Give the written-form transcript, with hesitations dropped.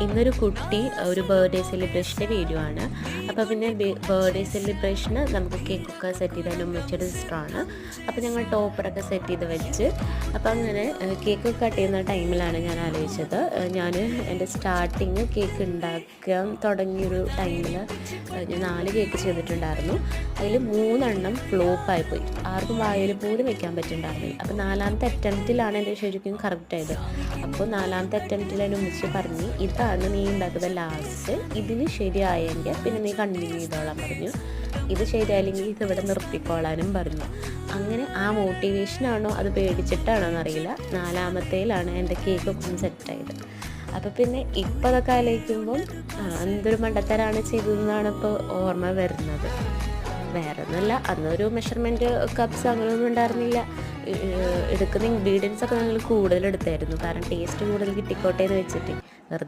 ഇന്നൊരു കുട്ടി ഒരു ബർത്ത്ഡേ സെലിബ്രേഷൻ്റെ വീഡിയോ ആണ്. അപ്പോൾ പിന്നെ ബർത്ത്ഡേ സെലിബ്രേഷന് നമുക്ക് കേക്കൊക്കെ സെറ്റ് ചെയ്താലും വെച്ചൊരു സിസ്റ്ററാണ്. അപ്പോൾ ഞങ്ങൾ ടോപ്പറൊക്കെ സെറ്റ് ചെയ്ത് വെച്ച് അപ്പോൾ അങ്ങനെ കേക്ക് കട്ട് ചെയ്യുന്ന ടൈമിലാണ് ഞാൻ ആലോചിച്ചത്, ഞാൻ എൻ്റെ സ്റ്റാർട്ടിങ് കേക്ക് ഉണ്ടാക്കാൻ തുടങ്ങിയൊരു ടൈമിൽ ഞാൻ 4 കേക്ക് ചെയ്തിട്ടുണ്ടായിരുന്നു. അതിൽ 3 ഫ്ലോപ്പായിപ്പോയി. ആർക്കും വായിൽ പോലും വെക്കാൻ പറ്റുന്നുണ്ടായിരുന്നില്ല. അപ്പോൾ 4ാമത്തെ അറ്റംപ്റ്റിലാണ് എൻ്റെ ശരിക്കും കറക്റ്റായത്. അപ്പോൾ 4ാമത്തെ അറ്റംപ്റ്റിൽ എന്നെ ഉമ്മിച്ച് പറഞ്ഞ്, ഇതാണ് നീ ഉണ്ടാക്കുന്ന ലാസ്റ്റ്, ഇതിന് ശരിയായെങ്കിൽ പിന്നെ നീ കണ്ടിന്യൂ ചെയ്തോളാൻ പറഞ്ഞു. ഇത് ശരിയായില്ലെങ്കിൽ ഇതിവിടെ നിർത്തിക്കോളാനും പറഞ്ഞു. അങ്ങനെ ആ മോട്ടിവേഷനാണോ അത് പേടിച്ചിട്ടാണോ എന്നറിയില്ല, 4ാമത്തേലാണ് എൻ്റെ കേക്കൊക്കെ സെറ്റായത്. അപ്പോൾ പിന്നെ ഇപ്പോൾ അതൊക്കെ ആലോചിക്കുമ്പം എന്തൊരു മണ്ടത്തരാണ് ചെയ്തതെന്നാണ് ഇപ്പോൾ ഓർമ്മ വരുന്നത്. വേറെ ഒന്നുമല്ല, അന്നൊരു മെഷർമെൻറ്റ് കപ്സ് അങ്ങനെയൊന്നും ഉണ്ടായിരുന്നില്ല. എടുക്കുന്ന ഇൻഗ്രീഡിയൻസ് ഒക്കെ ഞങ്ങൾ കൂടുതൽ എടുത്തായിരുന്നു, കാരണം ടേസ്റ്റ് കൂടുതൽ കിട്ടിക്കോട്ടെ എന്ന് വെച്ചിട്ട്. വെറുതെ